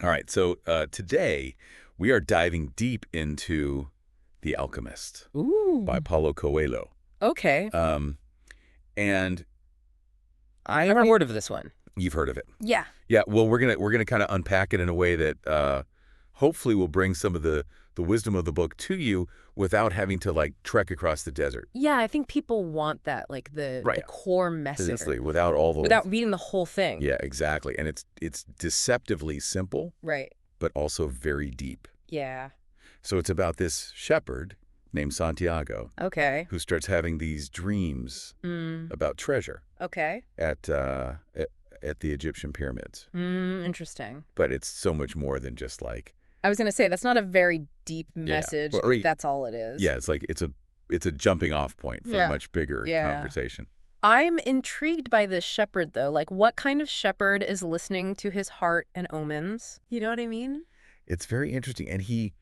All right, so today we are diving deep into The Alchemist by Ooh. Paulo Coelho. Okay. Um, and I never heard of this one. You've heard of it. Yeah. Yeah, well, we're gonna kind of unpack it in a way that hopefully will bring some of the wisdom of the book to you without having to like trek across the desert. Yeah, I think people want that, like the Right. core message Seriously, without all the without reading the whole thing. Yeah, exactly. And it's deceptively simple, Right. but also very deep. Yeah. So it's about this shepherd named Santiago Okay. who starts having these dreams about treasure Okay. at the Egyptian pyramids. Interesting. But it's so much more than just like I was gonna say that's not a very deep message. Well, If that's all it is. yeah, it's like it's a jumping off point for a much bigger conversation. I'm intrigued by this shepherd though. Like, what kind of shepherd is listening to his heart and omens? You know what I mean? It's very interesting, and he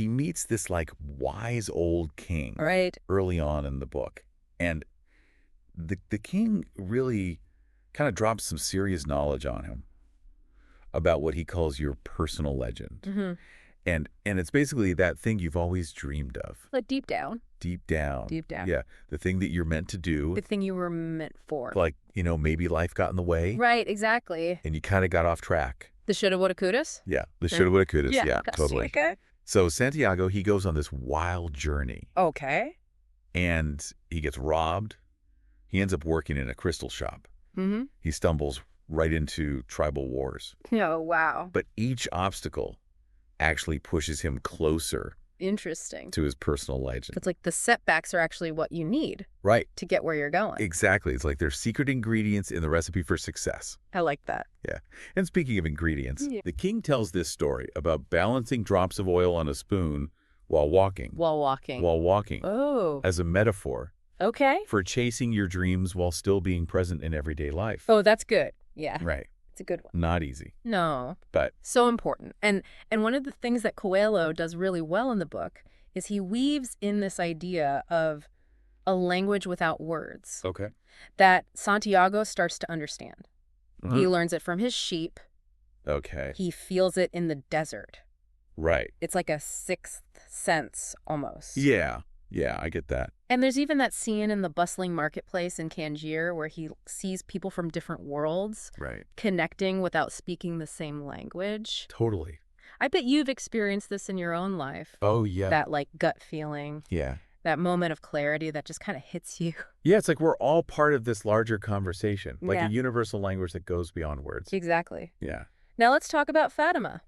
meets this like wise old king Right. early on in the book, and the king really kind of drops some serious knowledge on him about what he calls your personal legend. Mm-hmm. And it's basically that thing you've always dreamed of. Like deep down. Deep down. Deep down. Yeah. The thing that you're meant to do. The thing you were meant for. Like, maybe life got in the way. Right, exactly. And you kind of got off track. The shoulda, woulda, couldas? Yeah. The shoulda, woulda, couldas. Yeah, totally. Okay. So Santiago, he goes on this wild journey. Okay. And he gets robbed. He ends up working in a crystal shop. Mm-hmm. He stumbles right into tribal wars. Oh, wow. But each obstacle actually pushes him closer Interesting. to his personal legend. It's like the setbacks are actually what you need Right. to get where you're going. Exactly. It's like there's secret ingredients in the recipe for success. I like that. Yeah. And speaking of ingredients, Yeah. the king tells this story about balancing drops of oil on a spoon while walking. While walking. Oh. As a metaphor Okay. for chasing your dreams while still being present in everyday life. Oh, that's good. Yeah. Right. It's a good one. Not easy. No. But So important. And one of the things that Coelho does really well in the book is he weaves in this idea of a language without words okay. that Santiago starts to understand. Mhm. He learns it from his sheep. Okay. He feels it in the desert. Right. It's like a sixth sense almost. Yeah. Yeah, I get that. And there's even that scene in the bustling marketplace in Tangier where he sees people from different worlds Right. connecting without speaking the same language. Totally. I bet you've experienced this in your own life. Oh, yeah. That like gut feeling, Yeah. that moment of clarity that just kind of hits you. Yeah, it's like we're all part of this larger conversation, like Yeah. a universal language that goes beyond words. Exactly. Yeah. Now let's talk about Fatima.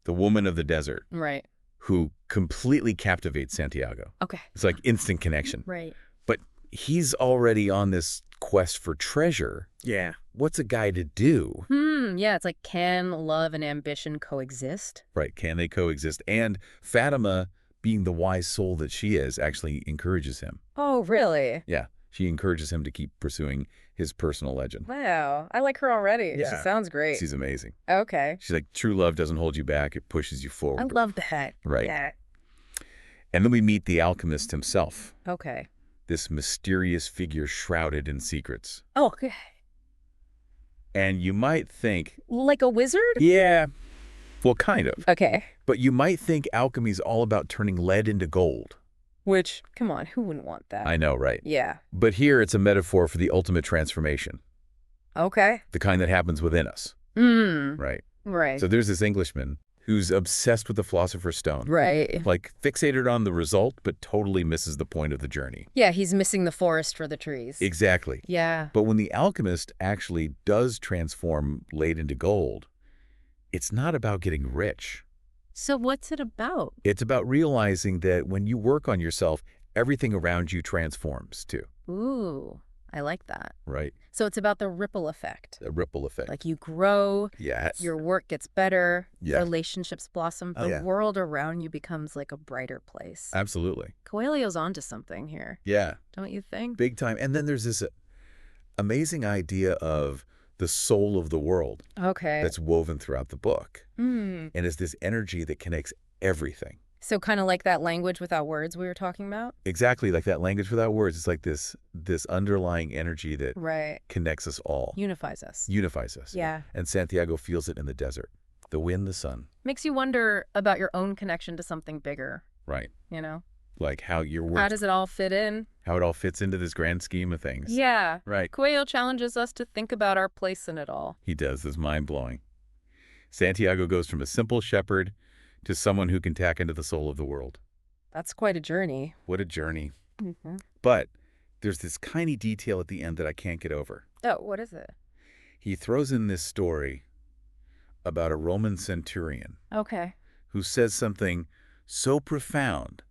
The woman of the desert Right. who completely captivates Santiago. Okay. It's like instant connection. Right. But he's already on this quest for treasure. Yeah. What's a guy to do? Yeah, it's like, can love and ambition coexist? Right. Can they coexist? And Fatima, being the wise soul that she is, actually encourages him. Oh, really? Yeah. She encourages him to keep pursuing his personal legend. Wow. I like her already. She Yeah. sounds great. She's amazing. Okay. She's like, true love doesn't hold you back. It pushes you forward. I love that. Right. Yeah. And then we meet the alchemist himself, Okay. this mysterious figure shrouded in secrets. Oh, okay. And you might think, Like a wizard? yeah, well, kind of. Okay. But you might think alchemy's all about turning lead into gold. Which, come on, who wouldn't want that? I know, right? Yeah. But here it's a metaphor for the ultimate transformation, Okay. the kind that happens within us, Mm. right? Right. So there's this Englishman who's obsessed with the Philosopher's Stone. Right. Like fixated on the result, but totally misses the point of the journey. Yeah, he's missing the forest for the trees. Exactly. Yeah. But when the alchemist actually does transform lead into gold, it's not about getting rich. So what's it about? It's about realizing that when you work on yourself, everything around you transforms too, Ooh, I like that. right? So it's about the ripple effect. The ripple effect. Like you grow, Yes. your work gets better, Yeah. relationships blossom, Oh, the yeah. world around you becomes like a brighter place. Absolutely. Coelho's onto something here, Yeah. don't you think? Big time. And then there's this amazing idea of the soul of the world Okay. that's woven throughout the book. Mm. And it's this energy that connects everything. So kind of like that language without words we were talking about? Exactly, like that language without words. It's like this underlying energy that Right. connects us all, Unifies us. unifies us. Yeah. And Santiago feels it in the desert. The wind, the sun. Makes you wonder about your own connection to something bigger, Right. you know? Like how your How work, does it all fit in? how it all fits into this grand scheme of things. Yeah. Right. Coelho challenges us to think about our place in it all. He does. It's mind-blowing. Santiago goes from a simple shepherd to someone who can tack into the soul of the world. That's quite a journey. What a journey. Mm-hmm. But there's this tiny detail at the end that I can't get over. Oh, what is it? He throws in this story about a Roman centurion Okay. who says something so profound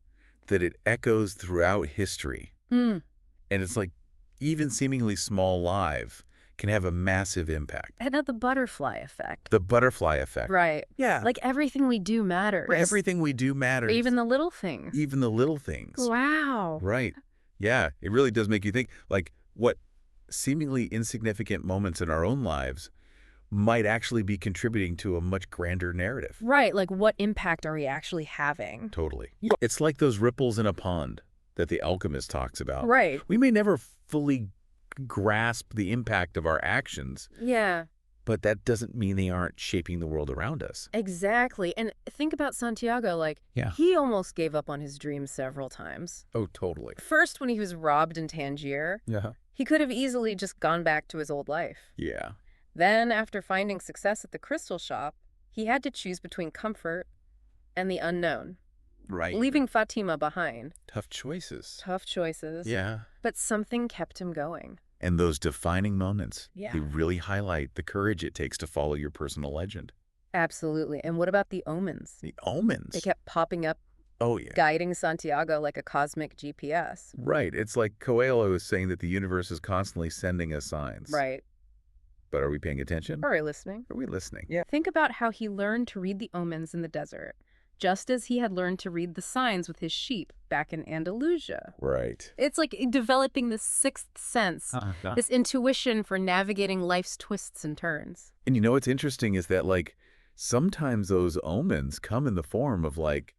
that it echoes throughout history. Mm. And it's like even seemingly small live can have a massive impact. And the butterfly effect. The butterfly effect. Right. Yeah. Like everything we do matters. Everything we do matters. Even the little things. Even the little things. Wow. Right. Yeah. It really does make you think, like, what seemingly insignificant moments in our own lives might actually be contributing to a much grander narrative. Right. Like what impact are we actually having? Totally. It's like those ripples in a pond that the Alchemist talks about. Right. We may never fully grasp the impact of our actions, Yeah. but that doesn't mean they aren't shaping the world around us. Exactly. And think about Santiago, like, Yeah. he almost gave up on his dreams several times. Oh, totally. First, when he was robbed in Tangier, Yeah. he could have easily just gone back to his old life. Yeah. Then, after finding success at the crystal shop, he had to choose between comfort and the unknown, Right. leaving Fatima behind. Tough choices. Tough choices. Yeah. But something kept him going. And those defining moments, Yeah. they really highlight the courage it takes to follow your personal legend. Absolutely. And what about the omens? The omens. They kept popping up, Oh, yeah. guiding Santiago like a cosmic GPS. Right. It's like Coelho is saying that the universe is constantly sending us signs. Right. But are we paying attention? Are we listening? Are we listening? Yeah. Think about how he learned to read the omens in the desert, just as he had learned to read the signs with his sheep back in Andalusia. Right. It's like developing this sixth sense, this intuition for navigating life's twists and turns. And you know what's interesting is that, like, sometimes those omens come in the form of, like,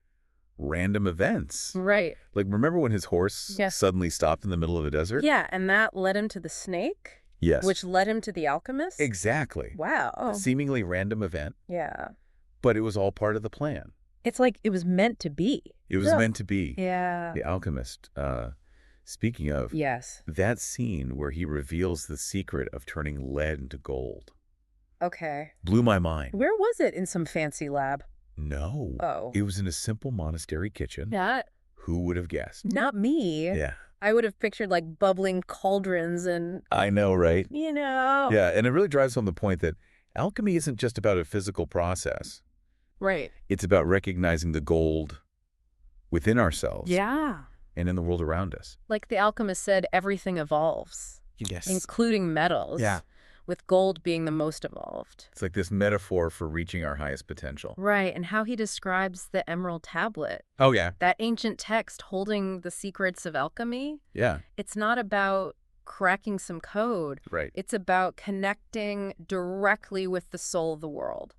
random events. Right. Like, remember when his horse Yes. suddenly stopped in the middle of the desert? Yeah, and that led him to the snake, Yes. which led him to the alchemist. Exactly. Wow. A seemingly random event, Yeah. but it was all part of the plan. It's like it was meant to be. It was meant to be. Yeah. The Alchemist. Speaking of, Yes. that scene where he reveals the secret of turning lead into gold Okay. blew my mind. Where was it? In some fancy lab? No. Oh. It was in a simple monastery kitchen. Not Who would have guessed? Not me. Yeah. I would have pictured like bubbling cauldrons and, I know, right? you know. Yeah, and it really drives home the point that alchemy isn't just about a physical process. Right. It's about recognizing the gold within ourselves Yeah. and in the world around us. Like the alchemist said, everything evolves, Yes. including metals. Yeah. With gold being the most evolved. It's like this metaphor for reaching our highest potential. Right, and how he describes the emerald tablet, Oh, yeah. that ancient text holding the secrets of alchemy. Yeah, It's not about cracking some code. right. It's about connecting directly with the soul of the world.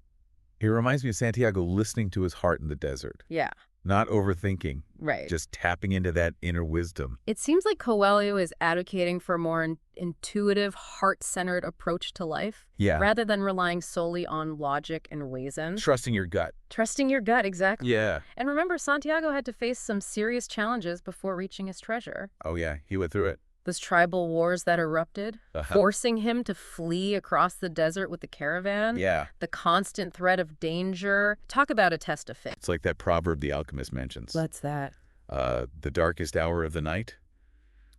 He reminds me of Santiago listening to his heart in the desert, Yeah, not overthinking, right. just tapping into that inner wisdom. It seems like Coelho is advocating for a more intuitive, heart-centered approach to life, Yeah. rather than relying solely on logic and reason. Trusting your gut. Trusting your gut, exactly. Yeah. And remember, Santiago had to face some serious challenges before reaching his treasure. Oh, yeah. He went through it. Those tribal wars that erupted, forcing him to flee across the desert with the caravan. Yeah. The constant threat of danger. Talk about a test of faith. It's like that proverb the alchemist mentions. What's that? The darkest hour of the night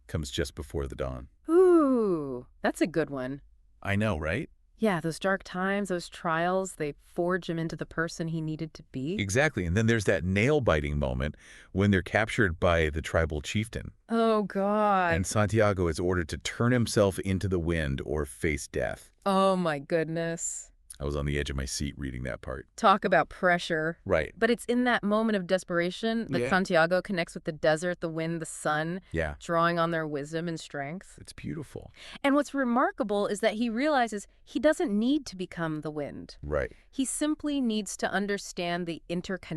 comes just before the dawn. Ooh, that's a good one. I know, right? Yeah, those dark times, those trials, they forge him into the person he needed to be. Exactly. And then there's that nail-biting moment when they're captured by the tribal chieftain. Oh, God. And Santiago is ordered to turn himself into the wind or face death. Oh, my goodness. I was on the edge of my seat reading that part. Talk about pressure. Right. But it's in that moment of desperation that Yeah. Santiago connects with the desert, the wind, the sun, Yeah. drawing on their wisdom and strength. It's beautiful. And what's remarkable is that he realizes he doesn't need to become the wind. Right. He simply needs to understand the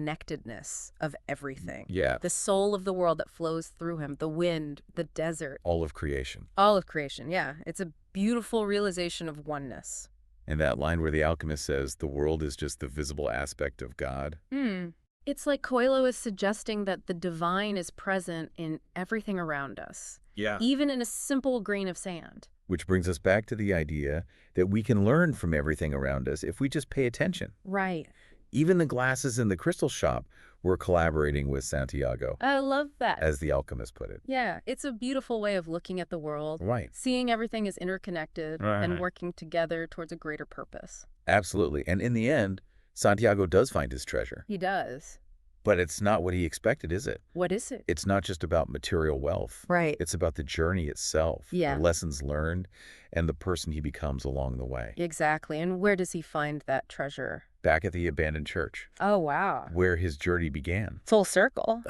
interconnectedness of everything. Yeah. The soul of the world that flows through him, the wind, the desert, All of creation. all of creation. Yeah, it's a beautiful realization of oneness. And that line where the alchemist says, the world is just the visible aspect of God. It's like Coelho is suggesting that the divine is present in everything around us. Yeah. Even in a simple grain of sand. Which brings us back to the idea that we can learn from everything around us if we just pay attention. Right. Even the glasses in the crystal shop were collaborating with Santiago, I love that. as the alchemist put it. Yeah, it's a beautiful way of looking at the world. Right. Seeing everything is interconnected and working together towards a greater purpose. Absolutely. And in the end, Santiago does find his treasure. He does. But it's not what he expected, is it? What is it? It's not just about material wealth. Right. It's about the journey itself, Yeah. the lessons learned, and the person he becomes along the way. Exactly. And where does he find that treasure? Back at the abandoned church, Oh, wow. where his journey began. Full circle.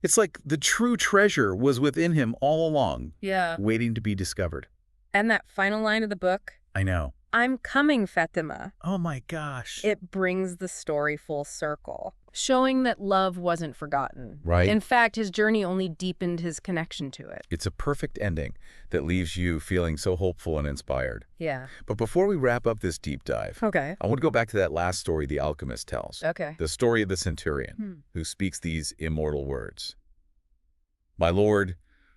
It's like the true treasure was within him all along, Yeah. waiting to be discovered. And that final line of the book, I know. I'm coming, Fatima. Oh my gosh. It brings the story full circle, showing that love wasn't forgotten. Right. In fact, his journey only deepened his connection to it. It's a perfect ending that leaves you feeling so hopeful and inspired. Yeah. But before we wrap up this deep dive, Okay. I want to go back to that last story the alchemist tells. Okay. The story of the centurion who speaks these immortal words. My lord,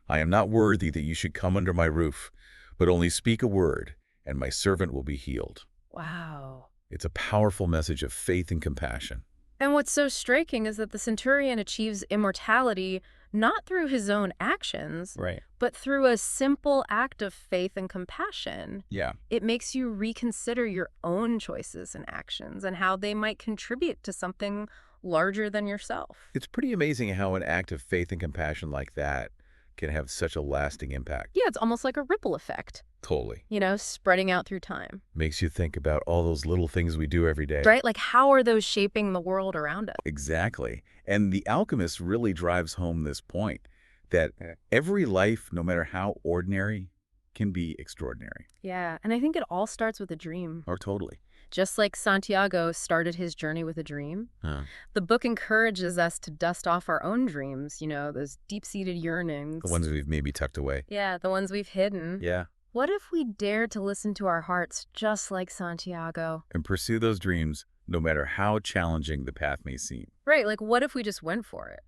I am not worthy that you should come under my roof, but only speak a word, and my servant will be healed. Wow. It's a powerful message of faith and compassion. And what's so striking is that the centurion achieves immortality not through his own actions, Right. but through a simple act of faith and compassion. Yeah. It makes you reconsider your own choices and actions and how they might contribute to something larger than yourself. It's pretty amazing how an act of faith and compassion like that can have such a lasting impact. Yeah, it's almost like a ripple effect, Totally. spreading out through time. Makes you think about all those little things we do every day. Right? Like, how are those shaping the world around us? Exactly. And the alchemist really drives home this point that every life, no matter how ordinary, can be extraordinary. Yeah, and I think it all starts with a dream. Or totally. Just like Santiago started his journey with a dream, Huh. the book encourages us to dust off our own dreams, those deep-seated yearnings. The ones we've maybe tucked away. Yeah, the ones we've hidden. Yeah. What if we dared to listen to our hearts just like Santiago? And pursue those dreams no matter how challenging the path may seem. Right, like what if we just went for it?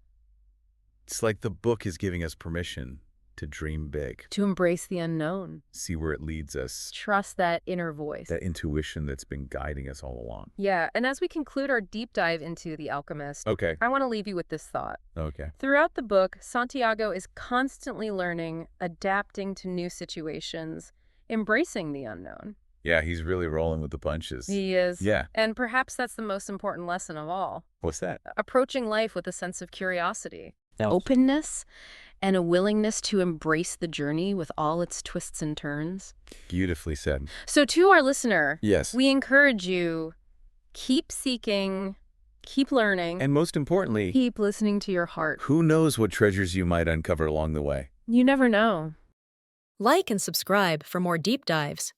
It's like the book is giving us permission to dream big. To embrace the unknown. See where it leads us. Trust that inner voice. That intuition that's been guiding us all along. Yeah, and as we conclude our deep dive into The Alchemist, Okay. I want to leave you with this thought. Okay. Throughout the book, Santiago is constantly learning, adapting to new situations, embracing the unknown. Yeah, he's really rolling with the punches. He is. Yeah. And perhaps that's the most important lesson of all. What's that? Approaching life with a sense of curiosity, openness, and a willingness to embrace the journey with all its twists and turns. Beautifully said. So to our listener, Yes. we encourage you, keep seeking, keep learning, And most importantly, keep listening to your heart. who knows what treasures you might uncover along the way? You never know. Like and subscribe for more deep dives.